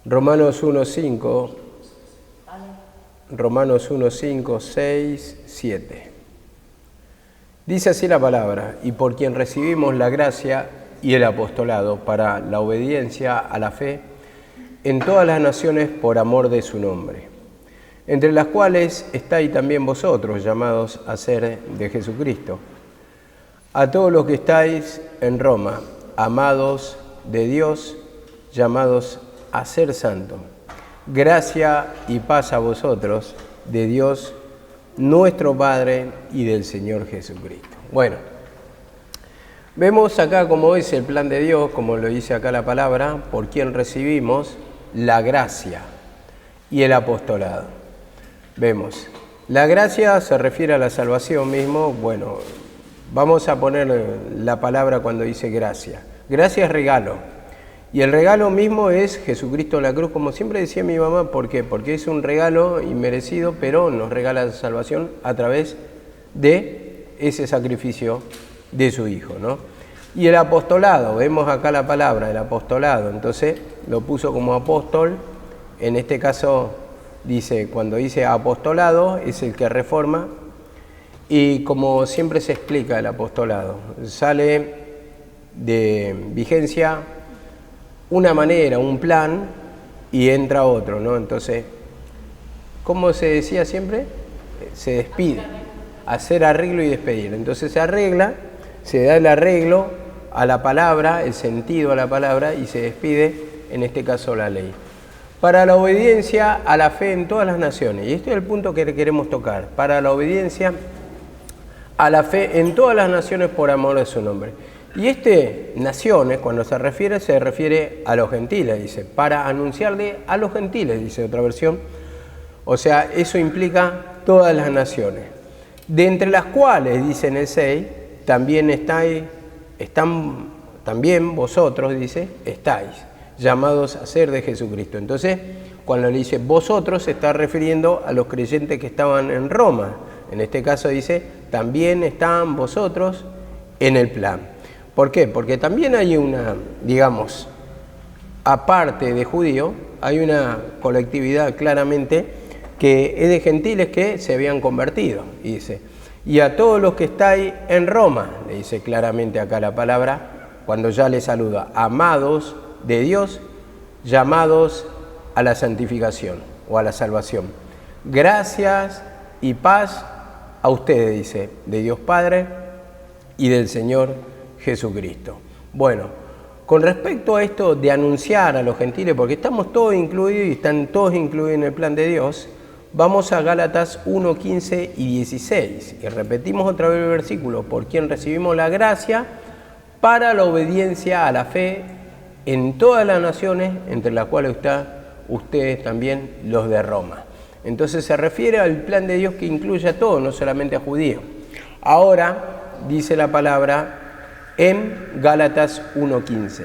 Romanos 1:5, Romanos 1:5, 6, 7. Dice así la palabra: y por quien recibimos la gracia y el apostolado para la obediencia a la fe en todas las naciones por amor de su nombre, entre las cuales estáis también vosotros, llamados a ser de Jesucristo. A todos los que estáis en Roma, amados de Dios, llamados a ser santos, gracia y paz a vosotros, de Dios nuestro Padre y del Señor Jesucristo. Bueno, vemos acá cómo es el plan de Dios, como lo dice acá la palabra, por quien recibimos la gracia y el apostolado. Vemos, la gracia se refiere a la salvación mismo. Bueno, vamos a poner la palabra cuando dice gracia. Gracia es regalo. Y el regalo mismo es Jesucristo en la cruz, como siempre decía mi mamá. ¿Por qué? Porque es un regalo inmerecido, pero nos regala la salvación a través de ese sacrificio de su Hijo, ¿no? Y el apostolado, vemos acá la palabra, el apostolado. Entonces lo puso como apóstol. En este caso dice, cuando dice apostolado, es el que reforma. Y como siempre se explica el apostolado, sale de vigencia una manera, un plan, y entra otro, ¿no? Entonces, ¿cómo se decía siempre? Se despide, hacer arreglo y despedir. Entonces se arregla, se da el arreglo a la palabra, el sentido a la palabra, y se despide, en este caso, la ley. Para la obediencia a la fe en todas las naciones, y este es el punto que queremos tocar, para la obediencia a la fe en todas las naciones por amor de su nombre. Y naciones, cuando se refiere a los gentiles, dice, para anunciarle a los gentiles, dice otra versión. O sea, eso implica todas las naciones. De entre las cuales, dice en el 6, también también vosotros, dice, estáis llamados a ser de Jesucristo. Entonces, cuando le dice vosotros, se está refiriendo a los creyentes que estaban en Roma. En este caso dice, también están vosotros en el plan. ¿Por qué? Porque también hay digamos, aparte de judío, hay una colectividad claramente que es de gentiles que se habían convertido. Y dice, y a todos los que estáis en Roma, le dice claramente acá la palabra, cuando ya le saluda, amados de Dios, llamados a la santificación o a la salvación. Gracias y paz a ustedes, dice, de Dios Padre y del Señor Jesucristo. Bueno, con respecto a esto de anunciar a los gentiles, porque estamos todos incluidos y están todos incluidos en el plan de Dios, vamos a Gálatas 1, 15 y 16. Y repetimos otra vez el versículo, por quien recibimos la gracia para la obediencia a la fe en todas las naciones, entre las cuales están ustedes también los de Roma. Entonces se refiere al plan de Dios que incluye a todos, no solamente a judíos. Ahora dice la palabra en Gálatas 1:15.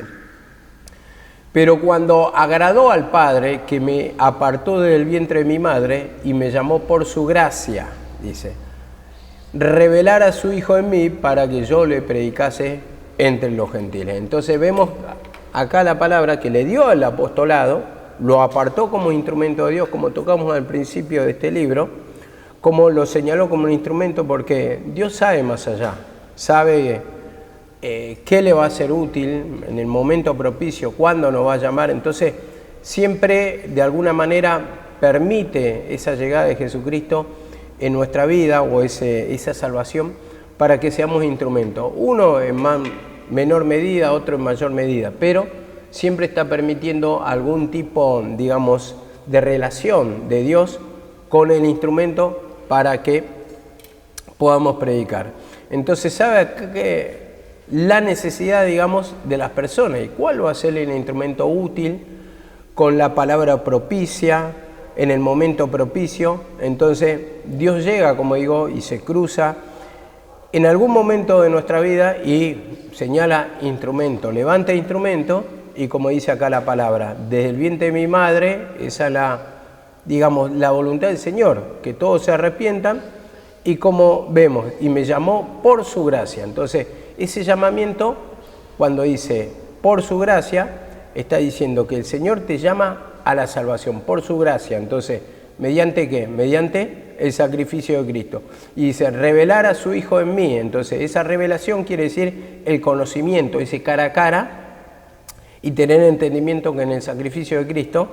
Pero cuando agradó al Padre, que me apartó del vientre de mi madre y me llamó por su gracia, dice, revelar a su Hijo en mí para que yo le predicase entre los gentiles. Entonces vemos acá la palabra que le dio al apostolado, lo apartó como instrumento de Dios, como tocamos al principio de este libro, como lo señaló como un instrumento, porque Dios sabe más allá, sabe qué le va a ser útil en el momento propicio, cuándo nos va a llamar. Entonces siempre de alguna manera permite esa llegada de Jesucristo en nuestra vida o esa salvación para que seamos instrumentos. Uno en menor medida, otro en mayor medida, pero siempre está permitiendo algún tipo, digamos, de relación de Dios con el instrumento para que podamos predicar. Entonces sabe que la necesidad, digamos, de las personas y cuál va a ser el instrumento útil con la palabra propicia, en el momento propicio. Entonces Dios llega, como digo, y se cruza en algún momento de nuestra vida y señala instrumento, levanta instrumento, y como dice acá la palabra, desde el vientre de mi madre, esa es la voluntad del Señor, que todos se arrepientan, y como vemos, y me llamó por su gracia. Entonces ese llamamiento, cuando dice por su gracia, está diciendo que el Señor te llama a la salvación, por su gracia. Entonces, ¿mediante qué? Mediante el sacrificio de Cristo. Y dice, revelar a su Hijo en mí. Entonces, esa revelación quiere decir el conocimiento, ese cara a cara, y tener entendimiento que en el sacrificio de Cristo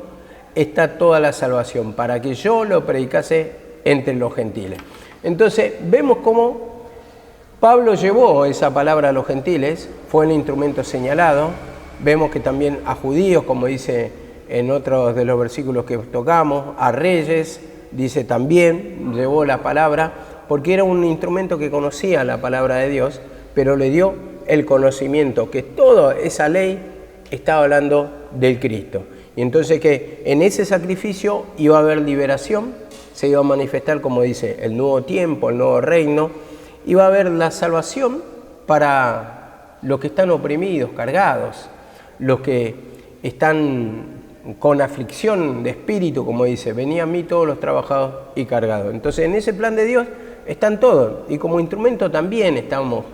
está toda la salvación, para que yo lo predicase entre los gentiles. Entonces, vemos cómo Pablo llevó esa palabra a los gentiles, fue el instrumento señalado. Vemos que también a judíos, como dice en otros de los versículos que tocamos, a reyes, dice también, llevó la palabra, porque era un instrumento que conocía la palabra de Dios, pero le dio el conocimiento, que toda esa ley estaba hablando del Cristo. Y entonces que en ese sacrificio iba a haber liberación, se iba a manifestar, como dice, el nuevo tiempo, el nuevo reino, iba a haber la salvación para los que están oprimidos, cargados, los que están con aflicción de espíritu, como dice, venid a mí todos los trabajados y cargados. Entonces en ese plan de Dios están todos, y como instrumento también estamos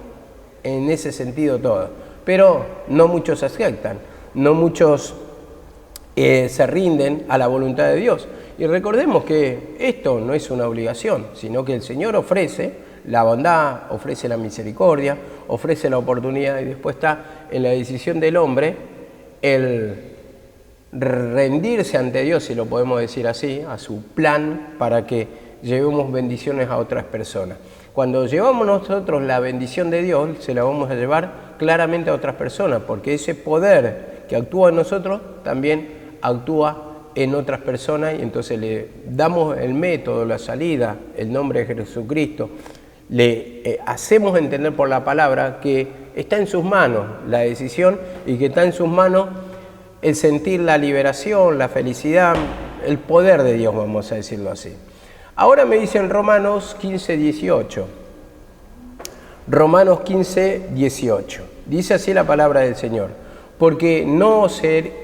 en ese sentido todos, pero no muchos se aceptan, no muchos se rinden a la voluntad de Dios. Y recordemos que esto no es una obligación, sino que el Señor ofrece la bondad, ofrece la misericordia, ofrece la oportunidad, y después está en la decisión del hombre el rendirse ante Dios, si lo podemos decir así, a su plan para que llevemos bendiciones a otras personas. Cuando llevamos nosotros la bendición de Dios, se la vamos a llevar claramente a otras personas, porque ese poder que actúa en nosotros también actúa en otras personas, y entonces le damos el método, la salida, el nombre de Jesucristo, le hacemos entender por la palabra que está en sus manos la decisión, y que está en sus manos el sentir la liberación, la felicidad, el poder de Dios, vamos a decirlo así. Ahora me dice en Romanos 15, 18. Romanos 15, 18. Dice así la palabra del Señor. Porque no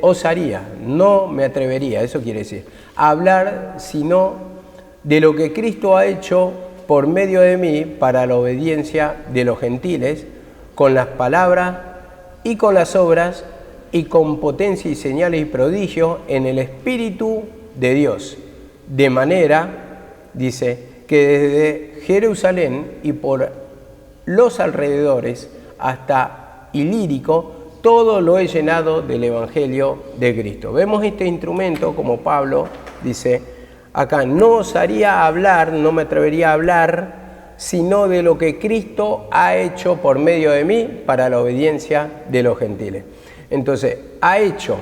osaría, no me atrevería, eso quiere decir, a hablar sino de lo que Cristo ha hecho por medio de mí para la obediencia de los gentiles, con las palabras y con las obras y con potencia y señales y prodigios en el Espíritu de Dios. De manera, dice, que desde Jerusalén y por los alrededores hasta Ilírico, todo lo he llenado del Evangelio de Cristo. Vemos este instrumento, como Pablo dice acá, no osaría hablar, no me atrevería a hablar, sino de lo que Cristo ha hecho por medio de mí para la obediencia de los gentiles. Entonces, ha hecho,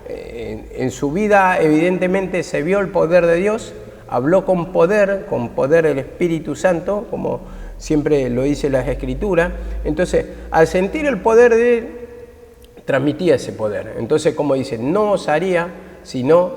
en su vida evidentemente se vio el poder de Dios, habló con poder el Espíritu Santo, como siempre lo dice las Escrituras. Entonces, al sentir el poder de Él, transmitía ese poder. Entonces, como dice, no osaría, sino,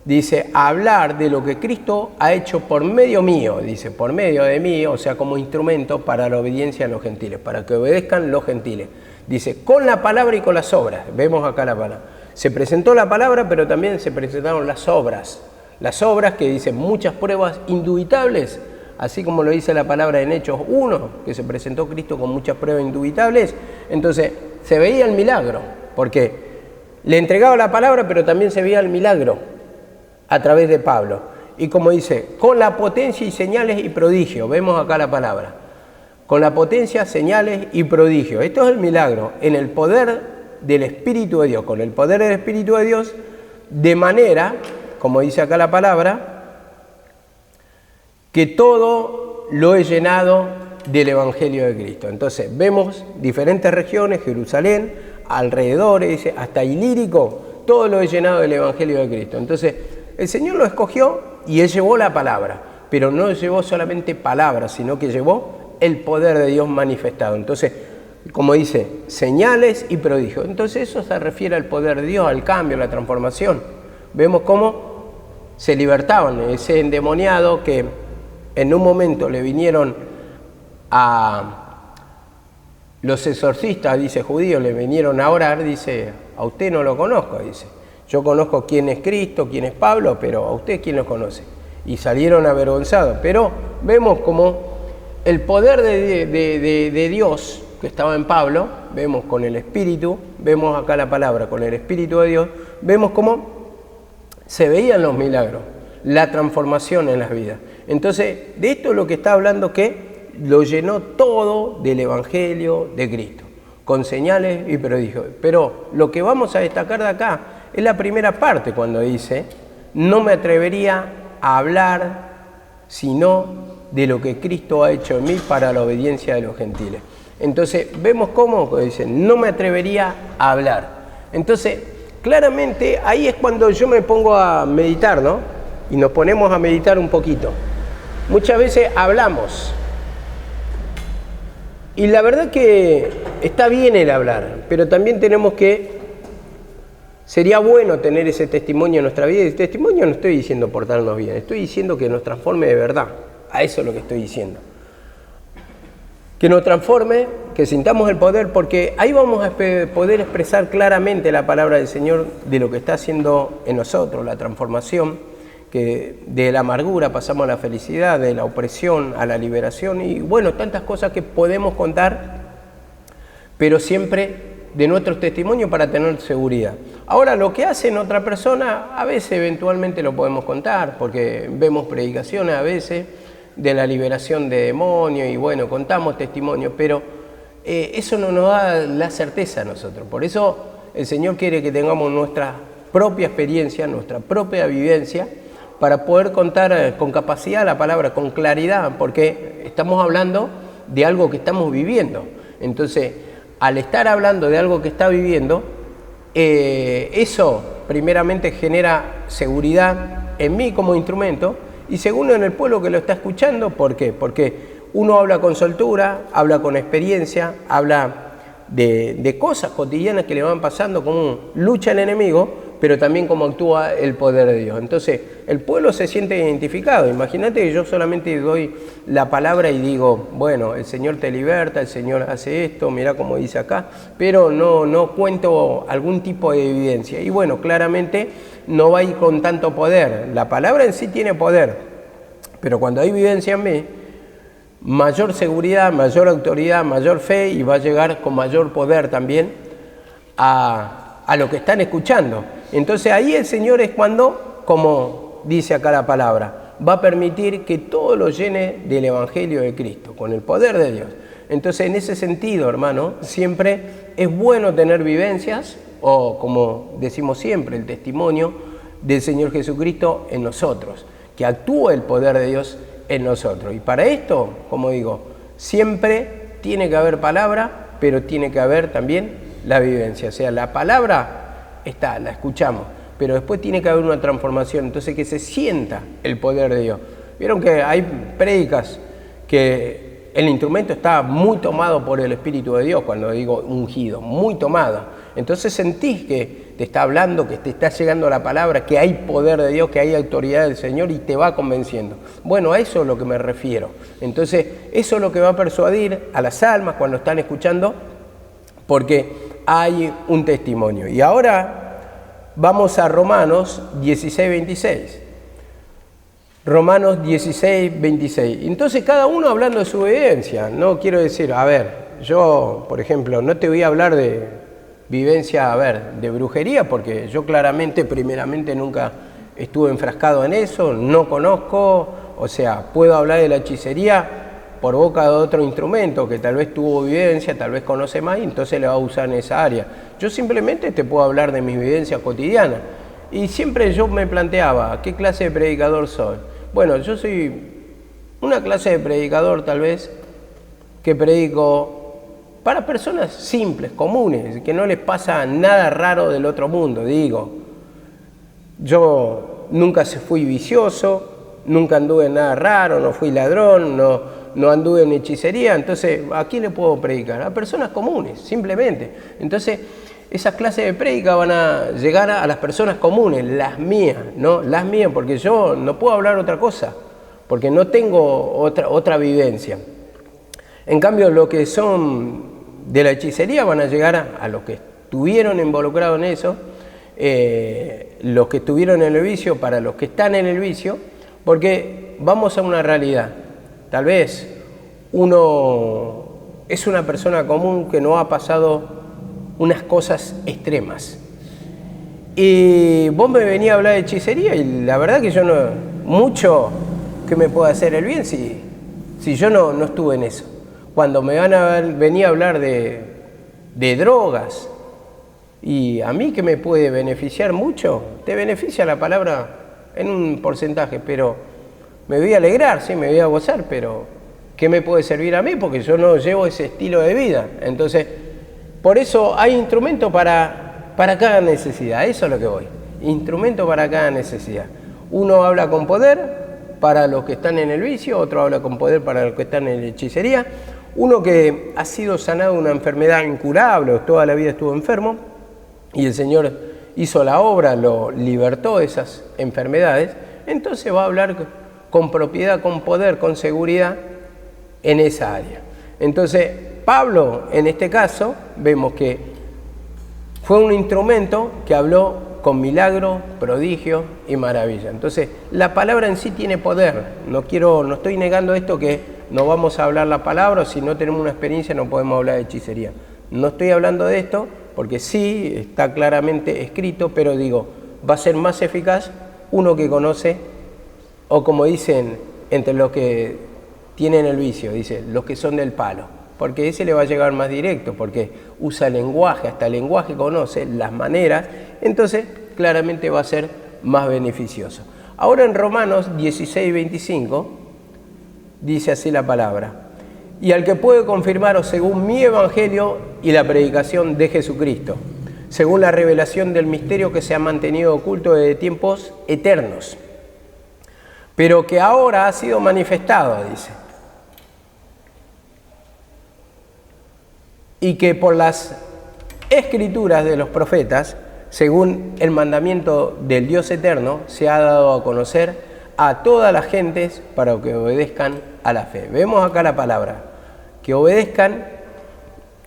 dice, hablar de lo que Cristo ha hecho por medio mío, dice, por medio de mí, o sea, como instrumento para la obediencia a los gentiles, para que obedezcan los gentiles. Dice, con la palabra y con las obras. Vemos acá la palabra. Se presentó la palabra, pero también se presentaron las obras. Las obras que dicen muchas pruebas indubitables, así como lo dice la palabra en Hechos 1, que se presentó Cristo con muchas pruebas indubitables. Entonces, se veía el milagro, porque le entregaba la palabra, pero también se veía el milagro a través de Pablo. Y como dice, con la potencia y señales y prodigio, vemos acá la palabra, con la potencia, señales y prodigio. Esto es el milagro, en el poder del Espíritu de Dios, con el poder del Espíritu de Dios, de manera, como dice acá la palabra, que todo lo he llenado del Evangelio de Cristo. Entonces vemos diferentes regiones, Jerusalén, alrededores, hasta Ilírico, todo lo he llenado del Evangelio de Cristo. Entonces el Señor lo escogió y Él llevó la palabra, pero no llevó solamente palabras, sino que llevó el poder de Dios manifestado. Entonces, como dice, señales y prodigios. Entonces eso se refiere al poder de Dios, al cambio, a la transformación. Vemos cómo se libertaban ese endemoniado que en un momento le vinieron a los exorcistas, dice, judíos, le vinieron a orar, dice, a usted no lo conozco, dice, yo conozco quién es Cristo, quién es Pablo, pero a usted quién lo conoce. Y salieron avergonzados, pero vemos como el poder de Dios que estaba en Pablo, vemos con el Espíritu, vemos acá la palabra, con el Espíritu de Dios, vemos como se veían los milagros, la transformación en las vidas. Entonces, de esto es lo que está hablando, que lo llenó todo del Evangelio de Cristo, con señales y prodigios. Pero lo que vamos a destacar de acá es la primera parte, cuando dice: no me atrevería a hablar sino de lo que Cristo ha hecho en mí para la obediencia de los gentiles. Entonces, vemos cómo dice: no me atrevería a hablar. Entonces, claramente ahí es cuando yo me pongo a meditar, ¿no? Y nos ponemos a meditar un poquito. Muchas veces hablamos. Y la verdad que está bien el hablar, pero también tenemos que... Sería bueno tener ese testimonio en nuestra vida. Y el testimonio no estoy diciendo portarnos bien, estoy diciendo que nos transforme de verdad. A eso es lo que estoy diciendo. Que nos transforme, que sintamos el poder, porque ahí vamos a poder expresar claramente la palabra del Señor de lo que está haciendo en nosotros, la transformación, que de la amargura pasamos a la felicidad, de la opresión a la liberación, y bueno, tantas cosas que podemos contar, pero siempre de nuestros testimonios para tener seguridad. Ahora, lo que hace en otra persona, a veces eventualmente lo podemos contar, porque vemos predicaciones a veces de la liberación de demonios, y bueno, contamos testimonios, pero eso no nos da la certeza a nosotros. Por eso el Señor quiere que tengamos nuestra propia experiencia, nuestra propia vivencia, para poder contar con capacidad la palabra, con claridad, porque estamos hablando de algo que estamos viviendo. Entonces, al estar hablando de algo que está viviendo, eso primeramente genera seguridad en mí como instrumento, y segundo en el pueblo que lo está escuchando. ¿Por qué? Porque uno habla con soltura, habla con experiencia, habla de cosas cotidianas que le van pasando, cómo lucha el enemigo, pero también cómo actúa el poder de Dios. Entonces, el pueblo se siente identificado. Imagínate que yo solamente doy la palabra y digo, bueno, el Señor te liberta, el Señor hace esto, mirá cómo dice acá, pero no cuento algún tipo de evidencia. Y bueno, claramente no va a ir con tanto poder. La palabra en sí tiene poder, pero cuando hay vivencia en mí, mayor seguridad, mayor autoridad, mayor fe, y va a llegar con mayor poder también a lo que están escuchando. Entonces ahí el Señor es cuando, como dice acá la palabra, va a permitir que todo lo llene del Evangelio de Cristo, con el poder de Dios. Entonces, en ese sentido, hermano, siempre es bueno tener vivencias, o como decimos siempre, el testimonio del Señor Jesucristo en nosotros, que actúe el poder de Dios en nosotros. Y para esto, como digo, siempre tiene que haber palabra, pero tiene que haber también la vivencia. O sea, la palabra está, la escuchamos, pero después tiene que haber una transformación, entonces que se sienta el poder de Dios. Vieron que hay prédicas que el instrumento está muy tomado por el Espíritu de Dios, cuando digo ungido, muy tomado. Entonces sentís que te está hablando, que te está llegando la palabra, que hay poder de Dios, que hay autoridad del Señor, y te va convenciendo. Bueno, a eso es lo que me refiero. Entonces, eso es lo que va a persuadir a las almas cuando están escuchando, porque hay un testimonio. Y ahora vamos a Romanos 16:26. Romanos 16:26. Entonces, cada uno hablando de su vivencia. No quiero decir, a ver, yo, por ejemplo, no te voy a hablar de vivencia, a ver, de brujería, porque yo claramente, primeramente, nunca estuve enfrascado en eso, no conozco, o sea, puedo hablar de la hechicería por boca de otro instrumento que tal vez tuvo vivencia, tal vez conoce más, y entonces le va a usar en esa área. Yo simplemente te puedo hablar de mis vivencias cotidianas. Y siempre yo me planteaba, ¿qué clase de predicador soy? Bueno, yo soy una clase de predicador tal vez que predico para personas simples, comunes, que no les pasa nada raro del otro mundo. Digo, yo nunca fui vicioso, nunca anduve en nada raro, no fui ladrón, no anduve en hechicería. Entonces, ¿a quién le puedo predicar? A personas comunes, simplemente. Entonces, esas clases de prédica van a llegar a las personas comunes, las mías, ¿no? Las mías, porque yo no puedo hablar otra cosa, porque no tengo otra vivencia. En cambio, los que son de la hechicería van a llegar a los que estuvieron involucrados en eso, los que estuvieron en el vicio, para los que están en el vicio, porque vamos a una realidad. Tal vez uno es una persona común que no ha pasado unas cosas extremas. Y vos me venís a hablar de hechicería y la verdad que yo no, mucho que me pueda hacer el bien si yo no estuve en eso. Cuando me venía a hablar de drogas, y a mí que me puede beneficiar mucho, te beneficia la palabra en un porcentaje, pero me voy a alegrar, sí, me voy a gozar, pero ¿qué me puede servir a mí? Porque yo no llevo ese estilo de vida. Entonces, por eso hay instrumentos para cada necesidad, eso es lo que voy. Instrumento para cada necesidad. Uno habla con poder para los que están en el vicio, otro habla con poder para los que están en la hechicería. Uno que ha sido sanado de una enfermedad incurable, toda la vida estuvo enfermo, y el Señor hizo la obra, lo libertó de esas enfermedades, entonces va a hablar con propiedad, con poder, con seguridad en esa área. Entonces, Pablo, en este caso, vemos que fue un instrumento que habló con milagro, prodigio y maravilla. Entonces, la palabra en sí tiene poder. No estoy negando esto que no vamos a hablar la palabra, o si no tenemos una experiencia no podemos hablar de hechicería. No estoy hablando de esto, porque sí, está claramente escrito, pero digo, va a ser más eficaz uno que conoce, o como dicen entre los que tienen el vicio, dice, los que son del palo, porque ese le va a llegar más directo, porque usa el lenguaje, hasta el lenguaje conoce las maneras, entonces claramente va a ser más beneficioso. Ahora en Romanos 16:25 dice así la palabra: y al que puede confirmaros según mi evangelio y la predicación de Jesucristo, según la revelación del misterio que se ha mantenido oculto desde tiempos eternos, pero que ahora ha sido manifestado, dice, y que por las escrituras de los profetas, según el mandamiento del Dios eterno, se ha dado a conocer a todas las gentes para que obedezcan a la fe. Vemos acá la palabra, que obedezcan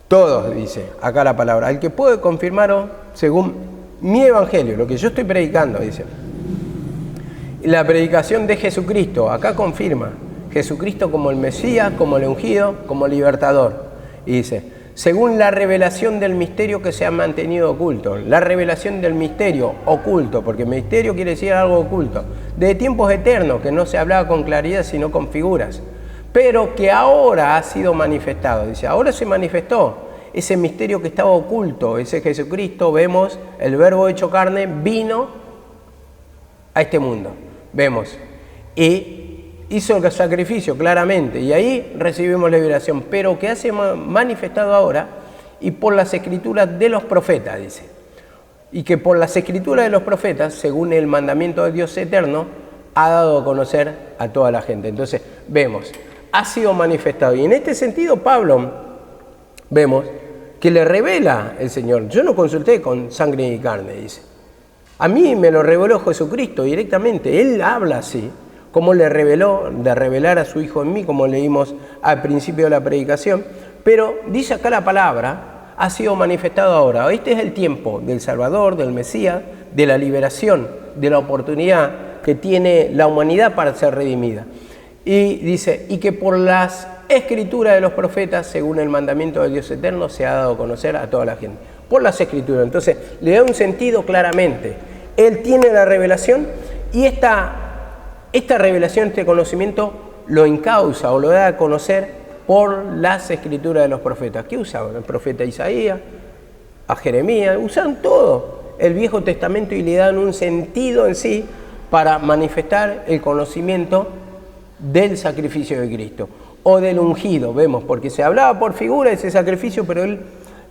todos, dice acá la palabra, al que puede confirmaros según mi evangelio, lo que yo estoy predicando, dice. La predicación de Jesucristo, acá confirma Jesucristo como el Mesías, como el ungido, como libertador. Y dice, según la revelación del misterio que se ha mantenido oculto. La revelación del misterio oculto, porque misterio quiere decir algo oculto, de tiempos eternos, que no se hablaba con claridad sino con figuras, pero que ahora ha sido manifestado. Dice, ahora se manifestó ese misterio que estaba oculto, ese Jesucristo, vemos, el verbo hecho carne, vino a este mundo, vemos, y hizo el sacrificio claramente, y ahí recibimos la liberación, pero que hace manifestado ahora, y por las escrituras de los profetas, dice, y que por las escrituras de los profetas, según el mandamiento de Dios eterno, ha dado a conocer a toda la gente. Entonces, vemos, ha sido manifestado, y en este sentido Pablo, vemos, que le revela el Señor. Yo no consulté con sangre y carne, dice. A mí me lo reveló Jesucristo directamente. Él habla así, como le reveló, de revelar a su Hijo en mí, como leímos al principio de la predicación. Pero dice acá la palabra, ha sido manifestado ahora. Este es el tiempo del Salvador, del Mesías, de la liberación, de la oportunidad que tiene la humanidad para ser redimida. Y dice, y que por las escrituras de los profetas, según el mandamiento de Dios eterno, se ha dado a conocer a toda la gente. Por las escrituras. Entonces, le da un sentido claramente. Él tiene la revelación y esta revelación, este conocimiento, lo encausa o lo da a conocer por las escrituras de los profetas. ¿Qué usaban? El profeta Isaías, a Jeremías, usan todo el Viejo Testamento y le dan un sentido en sí para manifestar el conocimiento del sacrificio de Cristo o del ungido, vemos, porque se hablaba por figura de ese sacrificio, pero él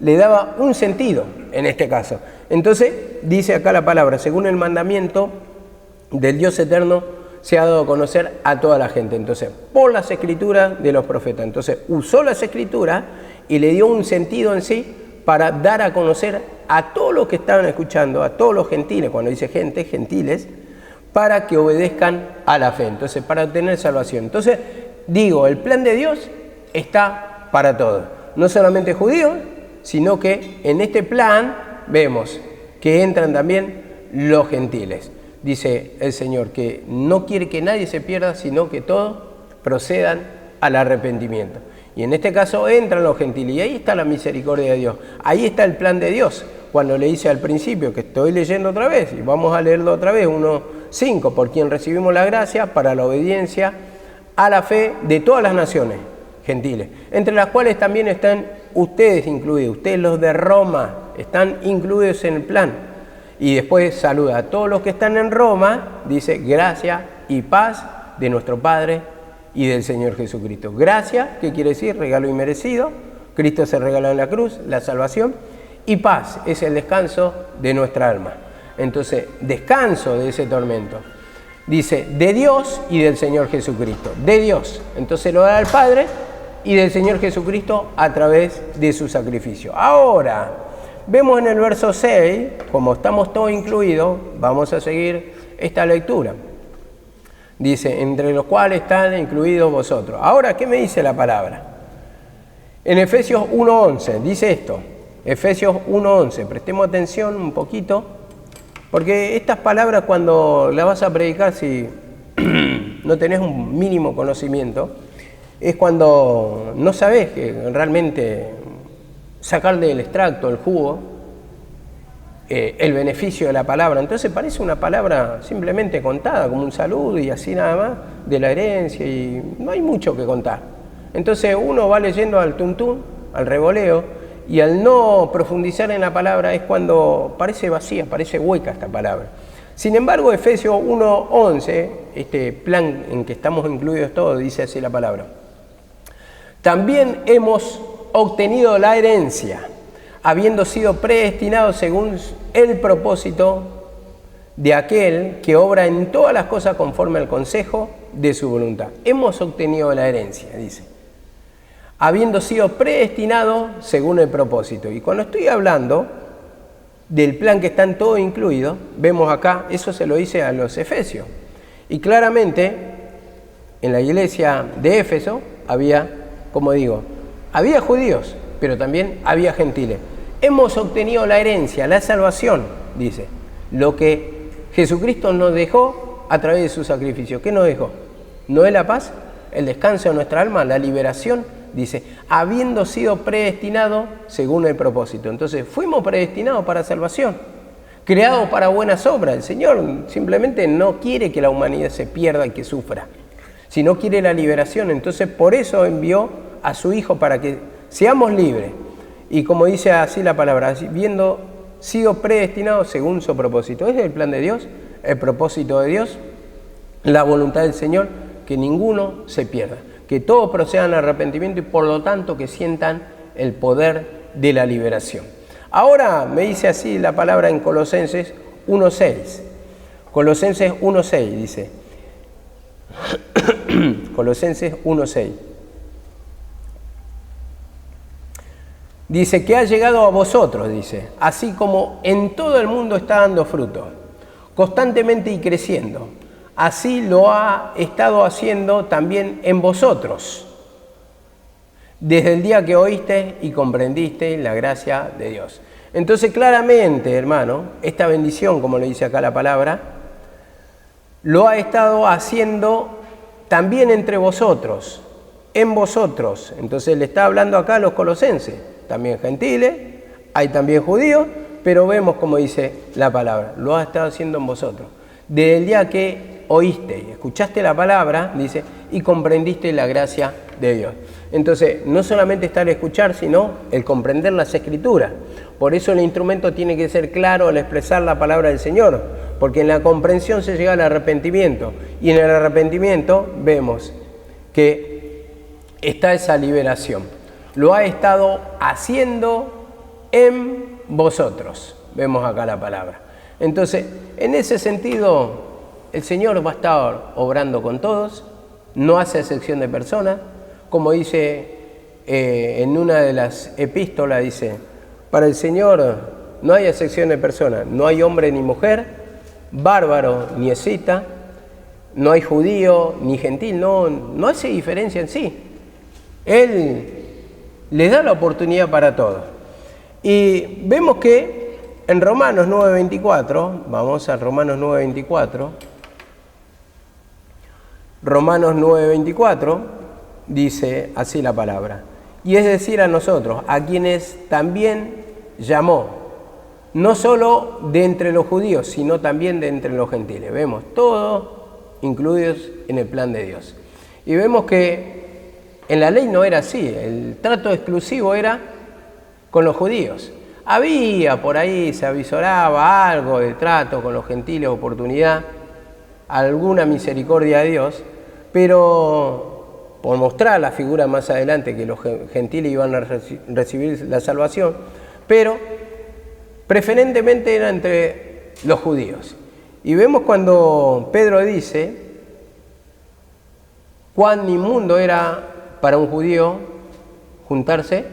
le daba un sentido en este caso. Entonces, dice acá la palabra, según el mandamiento del Dios eterno, se ha dado a conocer a toda la gente. Entonces, por las escrituras de los profetas. Entonces, usó las escrituras y le dio un sentido en sí para dar a conocer a todos los que estaban escuchando, a todos los gentiles, cuando dice gente, gentiles, para que obedezcan a la fe, entonces para obtener salvación. Entonces, digo, el plan de Dios está para todos, no solamente judíos, sino que en este plan vemos que entran también los gentiles. Dice el Señor que no quiere que nadie se pierda, sino que todos procedan al arrepentimiento. Y en este caso entran los gentiles, y ahí está la misericordia de Dios, ahí está el plan de Dios, cuando le dice al principio, que estoy leyendo otra vez, y vamos a leerlo otra vez, 1:5, por quien recibimos la gracia para la obediencia a la fe de todas las naciones gentiles, entre las cuales también están ustedes incluidos, ustedes los de Roma, están incluidos en el plan. Y después saluda a todos los que están en Roma, dice gracia y paz de nuestro Padre y del Señor Jesucristo. Gracia, ¿qué quiere decir? Regalo inmerecido. Cristo se regaló en la cruz, la salvación. Y paz es el descanso de nuestra alma. Entonces, descanso de ese tormento. Dice, de Dios y del Señor Jesucristo. De Dios. Entonces lo da al Padre y del Señor Jesucristo a través de su sacrificio. Ahora, vemos en el verso 6, como estamos todos incluidos, vamos a seguir esta lectura. Dice, entre los cuales están incluidos vosotros. Ahora, ¿qué me dice la palabra? En Efesios 1:11 dice esto. Efesios 1:11, prestemos atención un poquito, porque estas palabras cuando las vas a predicar, si no tenés un mínimo conocimiento, es cuando no sabés que realmente sacar del extracto, el jugo, el beneficio de la palabra. Entonces parece una palabra simplemente contada, como un saludo y así nada más, de la herencia, y no hay mucho que contar. Entonces uno va leyendo al tuntún, al revoleo, y al no profundizar en la palabra es cuando parece vacía, parece hueca esta palabra. Sin embargo, Efesios 1:11, este plan en que estamos incluidos todos, dice así la palabra. También hemos obtenido la herencia, habiendo sido predestinados según el propósito de aquel que obra en todas las cosas conforme al consejo de su voluntad. Hemos obtenido la herencia, dice, habiendo sido predestinados según el propósito. Y cuando estoy hablando del plan que están todos incluidos, vemos acá, eso se lo dice a los efesios. Y claramente, en la iglesia de Éfeso había, como digo, había judíos, pero también había gentiles. Hemos obtenido la herencia, la salvación, dice, lo que Jesucristo nos dejó a través de su sacrificio. ¿Qué nos dejó? ¿No es la paz? El descanso de nuestra alma, la liberación, dice, habiendo sido predestinados según el propósito. Entonces, fuimos predestinados para salvación, creados para buenas obras. El Señor simplemente no quiere que la humanidad se pierda y que sufra, sino quiere la liberación. Entonces, por eso envió a su Hijo para que seamos libres. Y como dice así la palabra, habiendo sido predestinados según su propósito. Ese es el plan de Dios, el propósito de Dios, la voluntad del Señor, que ninguno se pierda, que todos procedan al arrepentimiento y por lo tanto que sientan el poder de la liberación. Ahora me dice así la palabra en Colosenses 1:6. Colosenses 1:6 dice. Colosenses 1:6. Dice que ha llegado a vosotros, dice, así como en todo el mundo está dando fruto, constantemente y creciendo. Así lo ha estado haciendo también en vosotros, desde el día que oíste y comprendiste la gracia de Dios. Entonces, claramente, hermano, esta bendición, como le dice acá la palabra, lo ha estado haciendo también entre vosotros, en vosotros. Entonces, le está hablando acá a los colosenses, también gentiles, hay también judíos, pero vemos como dice la palabra, lo ha estado haciendo en vosotros. Desde el día que oíste, escuchaste la palabra, dice, y comprendiste la gracia de Dios. Entonces, no solamente está el escuchar, sino el comprender las Escrituras. Por eso el instrumento tiene que ser claro al expresar la palabra del Señor, porque en la comprensión se llega al arrepentimiento, y en el arrepentimiento vemos que está esa liberación. Lo ha estado haciendo en vosotros. Vemos acá la palabra. Entonces, en ese sentido, el Señor va a estar obrando con todos, no hace excepción de personas. Como dice en una de las epístolas, dice, para el Señor no hay excepción de personas, no hay hombre ni mujer, bárbaro ni escita, no hay judío ni gentil, no hace diferencia en sí. Él les da la oportunidad para todos. Y vemos que en Romanos 9:24, vamos a Romanos 9:24, Romanos 9:24 dice así la palabra, y es decir a nosotros, a quienes también llamó, no solo de entre los judíos, sino también de entre los gentiles. Vemos todos incluidos en el plan de Dios. Y vemos que en la ley no era así, el trato exclusivo era con los judíos. Había por ahí, se avisoraba algo de trato con los gentiles, oportunidad, alguna misericordia de Dios, pero por mostrar la figura más adelante que los gentiles iban a recibir la salvación, pero preferentemente era entre los judíos. Y vemos cuando Pedro dice cuán inmundo era para un judío juntarse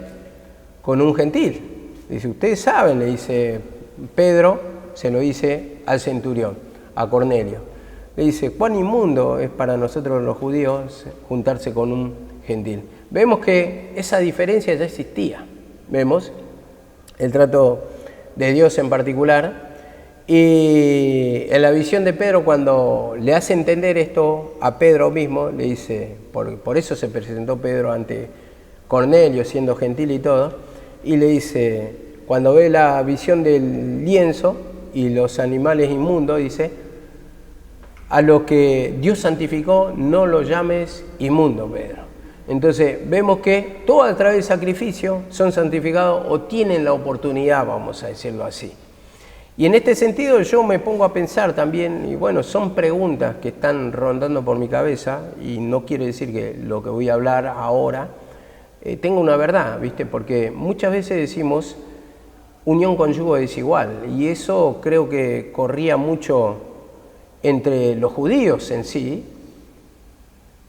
con un gentil. Dice, ustedes saben, le dice Pedro, se lo dice al centurión, a Cornelio. Le dice, cuán inmundo es para nosotros los judíos juntarse con un gentil. Vemos que esa diferencia ya existía. Vemos el trato de Dios en particular. Y en la visión de Pedro, cuando le hace entender esto a Pedro mismo, le dice, por eso se presentó Pedro ante Cornelio, siendo gentil y todo, y le dice, cuando ve la visión del lienzo y los animales inmundos, dice, a lo que Dios santificó, no lo llames inmundo, Pedro. Entonces, vemos que todo a través del sacrificio son santificados o tienen la oportunidad, vamos a decirlo así. Y en este sentido yo me pongo a pensar también, y bueno, son preguntas que están rondando por mi cabeza, y no quiere decir que lo que voy a hablar ahora tenga una verdad, ¿viste? Porque muchas veces decimos unión con yugo desigual, y eso creo que corría mucho entre los judíos en sí,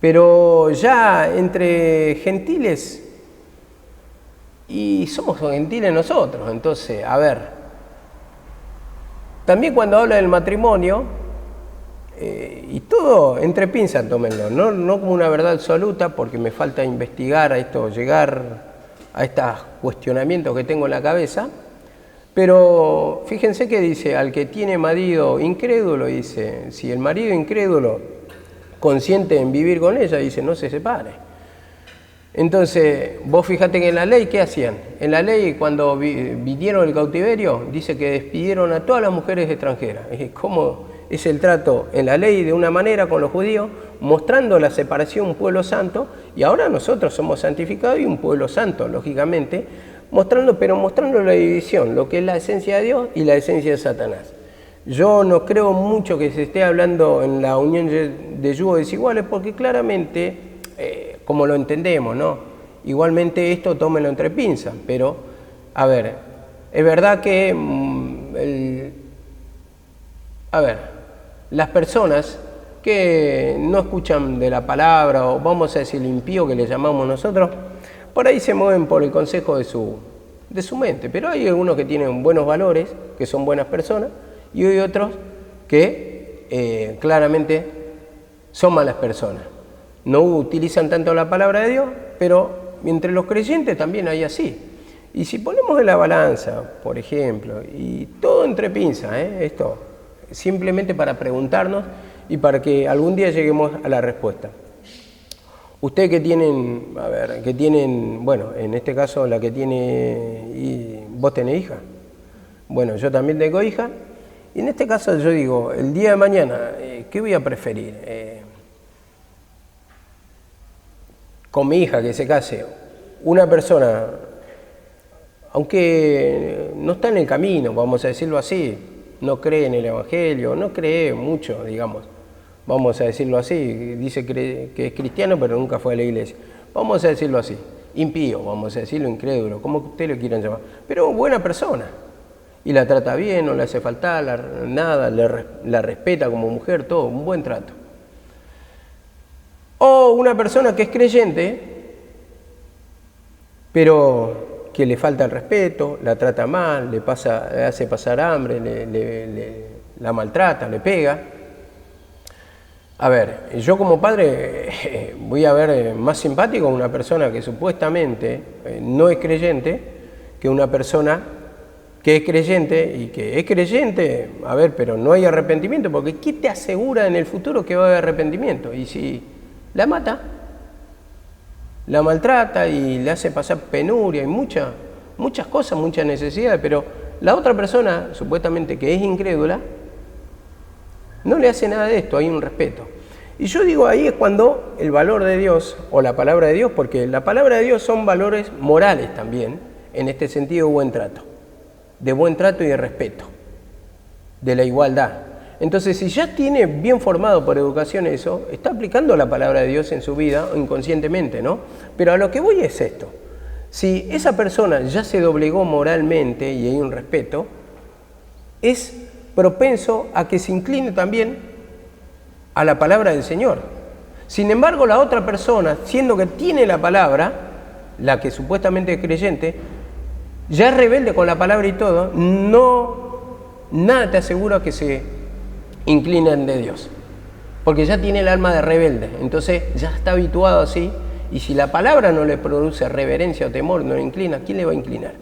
pero ya entre gentiles, y somos gentiles nosotros, entonces, a ver. También cuando habla del matrimonio, y todo entre pinzas, tómenlo, no como una verdad absoluta, porque me falta investigar a esto, llegar a estos cuestionamientos que tengo en la cabeza, pero fíjense que dice, al que tiene marido incrédulo, dice, si el marido incrédulo consiente en vivir con ella, dice, no se separe. Entonces, vos fíjate que en la ley, ¿qué hacían? En la ley, cuando vinieron del cautiverio, dice que despidieron a todas las mujeres extranjeras. ¿Cómo es el trato en la ley de una manera con los judíos, mostrando la separación, un pueblo santo, y ahora nosotros somos santificados y un pueblo santo, lógicamente, mostrando la división, lo que es la esencia de Dios y la esencia de Satanás. Yo no creo mucho que se esté hablando en la unión de yugos desiguales, porque claramente, como lo entendemos, ¿no? Igualmente esto tómenlo entre pinzas, pero, a ver, es verdad que, las personas que no escuchan de la palabra, o vamos a decir el impío que le llamamos nosotros, por ahí se mueven por el consejo de su mente, pero hay algunos que tienen buenos valores, que son buenas personas, y hay otros que claramente son malas personas. No utilizan tanto la palabra de Dios, pero entre los creyentes también hay así. Y si ponemos en la balanza, por ejemplo, y todo entre pinzas, esto, simplemente para preguntarnos y para que algún día lleguemos a la respuesta. Ustedes que tienen, bueno, en este caso la que tiene, y vos tenés hija. Bueno, yo también tengo hija, y en este caso yo digo, el día de mañana, ¿qué voy a preferir? Con mi hija que se case, una persona, aunque no está en el camino, vamos a decirlo así, no cree en el Evangelio, no cree mucho, digamos, vamos a decirlo así, dice que es cristiano pero nunca fue a la iglesia, vamos a decirlo así, impío, vamos a decirlo, incrédulo, como ustedes lo quieran llamar, pero buena persona, y la trata bien, no le hace faltar nada, la respeta como mujer, todo, un buen trato. O una persona que es creyente, pero que le falta el respeto, la trata mal, le hace pasar hambre, la maltrata, le pega. A ver, yo como padre voy a ver más simpático a una persona que supuestamente no es creyente que una persona que es creyente y que es creyente, a ver, pero no hay arrepentimiento, porque ¿qué te asegura en el futuro que va a haber arrepentimiento? Y si la mata, maltrata y le hace pasar penuria y muchas cosas, muchas necesidades, pero La otra persona, supuestamente que es incrédula, no le hace nada de esto, hay un respeto. Y yo digo, ahí es cuando el valor de Dios, o la palabra de Dios, porque la palabra de Dios son valores morales también, en este sentido de buen trato y de respeto, de la igualdad. Entonces, si ya tiene bien formado por educación eso, está aplicando la palabra de Dios en su vida, inconscientemente, ¿no? Pero a lo que voy es esto. Si esa persona ya se doblegó moralmente y hay un respeto, es propenso a que se incline también a la palabra del Señor. Sin embargo, la otra persona, siendo que tiene la palabra, la que supuestamente es creyente, ya es rebelde con la palabra y todo, nada te asegura que se inclinen de Dios, porque ya tiene el alma de rebelde, entonces ya está habituado así, y si la palabra no le produce reverencia o temor, no le inclina, ¿quién le va a inclinar?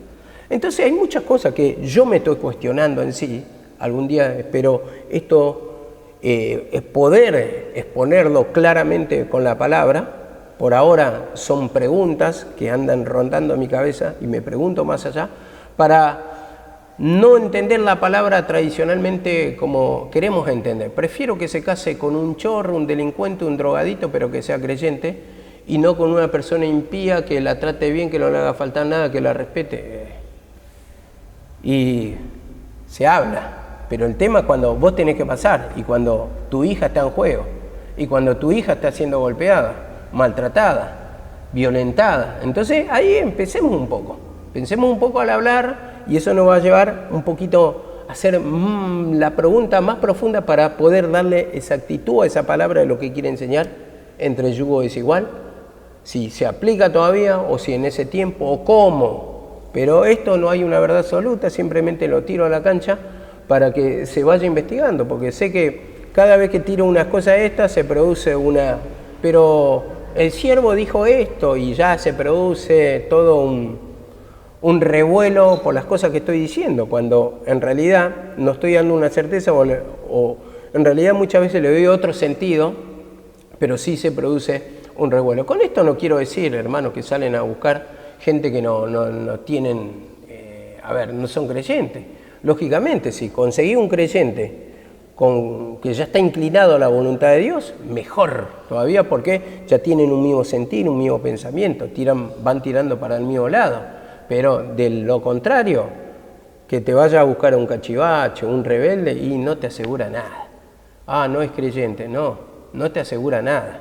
Entonces hay muchas cosas que yo me estoy cuestionando en sí, algún día espero esto poder exponerlo claramente con la palabra. Por ahora son preguntas que andan rondando en mi cabeza y me pregunto más allá, para no entender la palabra tradicionalmente como queremos entender. Prefiero que se case con un chorro, un delincuente, un drogadito, pero que sea creyente, y no con una persona impía que la trate bien, que no le haga faltar nada, que la respete. Y se habla, pero el tema es cuando vos tenés que pasar, y cuando tu hija está en juego, y cuando tu hija está siendo golpeada, maltratada, violentada. Entonces ahí pensemos un poco al hablar, y eso nos va a llevar un poquito a hacer la pregunta más profunda para poder darle exactitud a esa palabra de lo que quiere enseñar entre yugo desigual, si se aplica todavía o si en ese tiempo o cómo. Pero esto no hay una verdad absoluta, simplemente lo tiro a la cancha para que se vaya investigando, porque sé que cada vez que tiro unas cosas estas se produce pero el siervo dijo esto y ya se produce todo un revuelo por las cosas que estoy diciendo, cuando en realidad no estoy dando una certeza o en realidad muchas veces le doy otro sentido, pero sí se produce un revuelo. Con esto no quiero decir, hermanos, que salen a buscar gente que no tienen, no son creyentes. Lógicamente, si conseguí un creyente que ya está inclinado a la voluntad de Dios, mejor todavía, porque ya tienen un mismo sentir, un mismo pensamiento, van tirando para el mismo lado. Pero de lo contrario, que te vaya a buscar a un cachivache, un rebelde, y no te asegura nada. No es creyente, no te asegura nada,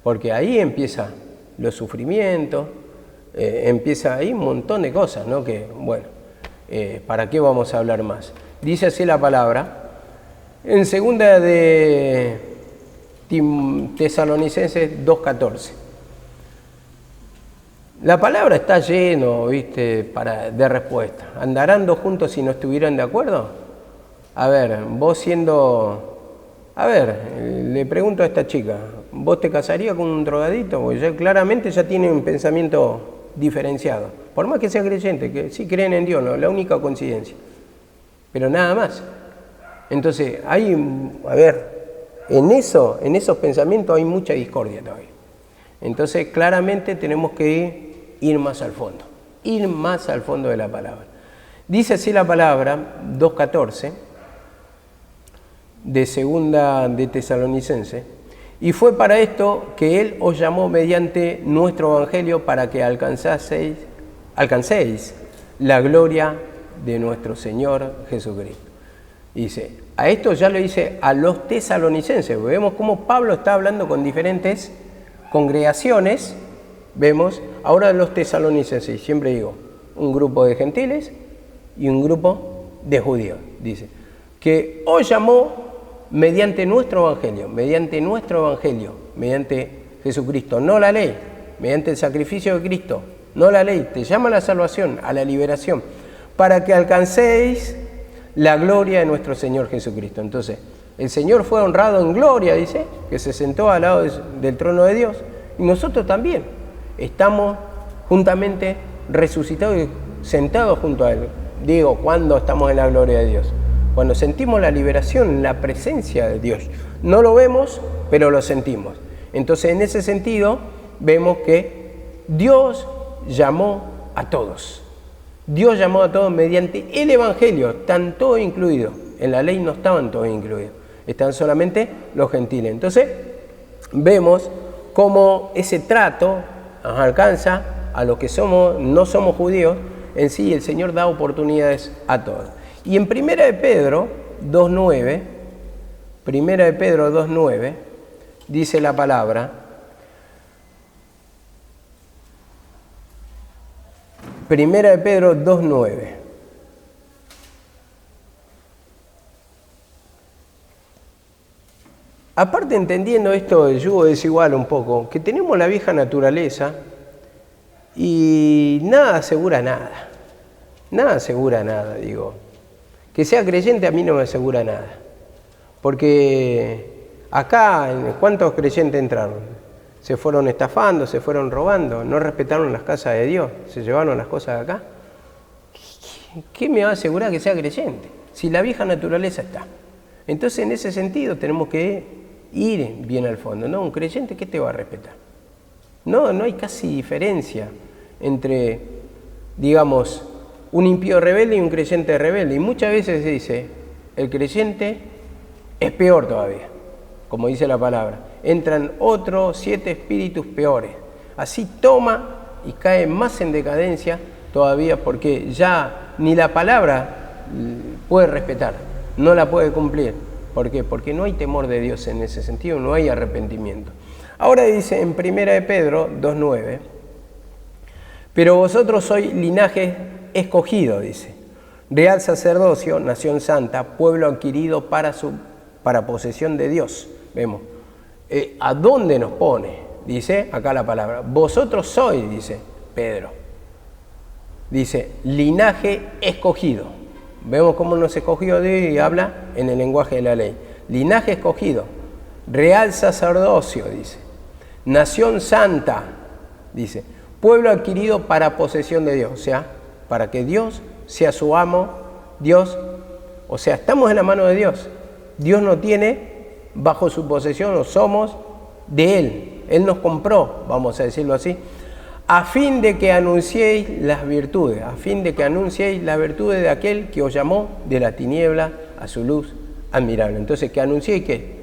porque ahí empieza los sufrimientos, empieza ahí un montón de cosas, ¿no? Que, bueno, ¿para qué vamos a hablar más? Dice así la palabra, en segunda de Tesalonicenses 2:14. La palabra está lleno, de respuesta. ¿Andarán dos juntos si no estuvieran de acuerdo? Le pregunto a esta chica, ¿vos te casarías con un drogadito? Porque claramente ya tiene un pensamiento diferenciado. Por más que sea creyente, que sí creen en Dios, no, la única coincidencia. Pero nada más. Entonces, en esos pensamientos hay mucha discordia todavía. Entonces, claramente tenemos que ir más al fondo de la palabra. Dice así la palabra, 2:14, de segunda de Tesalonicense, y fue para esto que Él os llamó mediante nuestro evangelio para que alcancéis la gloria de nuestro Señor Jesucristo. Dice, a esto ya lo dice a los tesalonicenses. Vemos cómo Pablo está hablando con diferentes congregaciones. Vemos ahora los tesalonicenses, siempre digo, un grupo de gentiles y un grupo de judíos. Dice, que os llamó mediante nuestro evangelio, mediante Jesucristo, no la ley, mediante el sacrificio de Cristo, no la ley, te llama a la salvación, a la liberación, para que alcancéis la gloria de nuestro Señor Jesucristo. Entonces, el Señor fue honrado en gloria, dice, que se sentó al lado del trono de Dios, y nosotros también estamos juntamente resucitados y sentados junto a Él. Digo, ¿cuándo estamos en la gloria de Dios? Cuando sentimos la liberación, la presencia de Dios. No lo vemos, pero lo sentimos. Entonces, en ese sentido, vemos que Dios llamó a todos. Dios llamó a todos mediante el Evangelio, están todos incluidos. En la ley no estaban todos incluidos, están solamente los gentiles. Entonces, vemos cómo ese trato nos alcanza a los que no somos judíos. En sí, el Señor da oportunidades a todos. Y en 1 de Pedro 2.9, dice la palabra, 1 de Pedro 2.9. Aparte, entendiendo esto del yugo desigual un poco, que tenemos la vieja naturaleza y nada asegura nada. Nada asegura nada, digo. Que sea creyente a mí no me asegura nada. Porque acá, ¿cuántos creyentes entraron? Se fueron estafando, se fueron robando, no respetaron las casas de Dios, se llevaron las cosas de acá. ¿Qué me va a asegurar que sea creyente? Si la vieja naturaleza está. Entonces, en ese sentido, tenemos que ir bien al fondo, ¿no? Un creyente, ¿qué te va a respetar? No hay casi diferencia entre, digamos, un impío rebelde y un creyente rebelde. Y muchas veces se dice, el creyente es peor todavía, como dice la palabra. Entran otros 7 espíritus peores. Así toma y cae más en decadencia todavía, porque ya ni la palabra puede respetar, no la puede cumplir. ¿Por qué? Porque no hay temor de Dios en ese sentido, no hay arrepentimiento. Ahora dice en 1 de Pedro 2.9, pero vosotros sois linaje escogido, dice, real sacerdocio, nación santa, pueblo adquirido para posesión de Dios. Vemos. ¿A dónde nos pone? Dice acá la palabra. Vosotros sois, dice Pedro. Dice, linaje escogido. Vemos cómo nos escogió Dios y habla en el lenguaje de la ley. Linaje escogido, real sacerdocio, dice. Nación santa, dice. Pueblo adquirido para posesión de Dios. O sea, para que Dios sea su amo. Dios, o sea, estamos en la mano de Dios. Dios nos tiene bajo su posesión, o somos de Él. Él nos compró, vamos a decirlo así, a fin de que anunciéis las virtudes, de aquel que os llamó de la tiniebla a su luz admirable. Entonces, que anunciéis, ¿qué?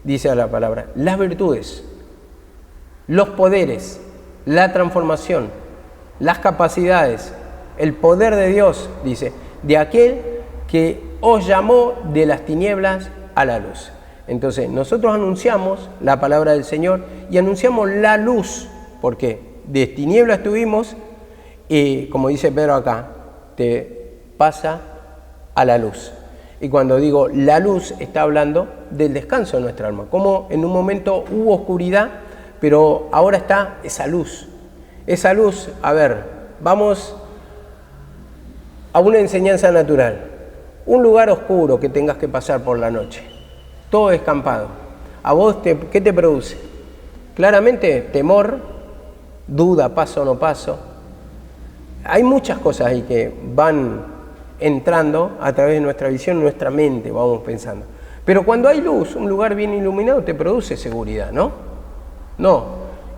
Dice la palabra, las virtudes, los poderes, la transformación, las capacidades, el poder de Dios, dice, de aquel que os llamó de las tinieblas a la luz. Entonces, nosotros anunciamos la palabra del Señor y anunciamos la luz, porque de tinieblas estuvimos y, como dice Pedro acá, te pasa a la luz. Y cuando digo la luz, está hablando del descanso de nuestra alma. Como en un momento hubo oscuridad, pero ahora está esa luz. Esa luz, a ver, vamos a una enseñanza natural. Un lugar oscuro que tengas que pasar por la noche. Todo descampado. ¿A vos qué te produce? Claramente temor, duda, paso o no paso. Hay muchas cosas ahí que van entrando a través de nuestra visión, nuestra mente, vamos pensando. Pero cuando hay luz, un lugar bien iluminado te produce seguridad, ¿no? No.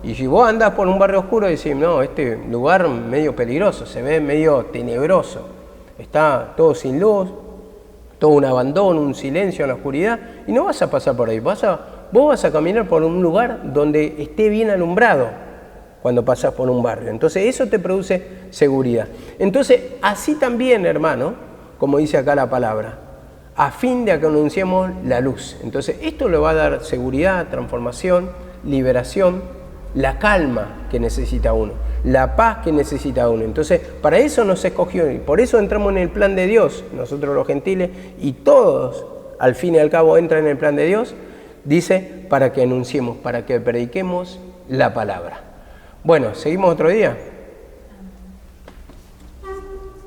Y si vos andás por un barrio oscuro y decís, no, este lugar medio peligroso, se ve medio tenebroso, está todo sin luz, todo un abandono, un silencio en la oscuridad, y no vas a pasar por ahí, vos vas a caminar por un lugar donde esté bien alumbrado cuando pasas por un barrio. Entonces eso te produce seguridad. Entonces así también, hermano, como dice acá la palabra, a fin de que anunciemos la luz. Entonces esto le va a dar seguridad, transformación, liberación, la calma que necesita uno, la paz que necesita uno. Entonces, para eso nos escogió y por eso entramos en el plan de Dios, nosotros los gentiles, y todos, al fin y al cabo, entran en el plan de Dios, dice, para que anunciemos, para que prediquemos la palabra. Bueno, ¿seguimos otro día?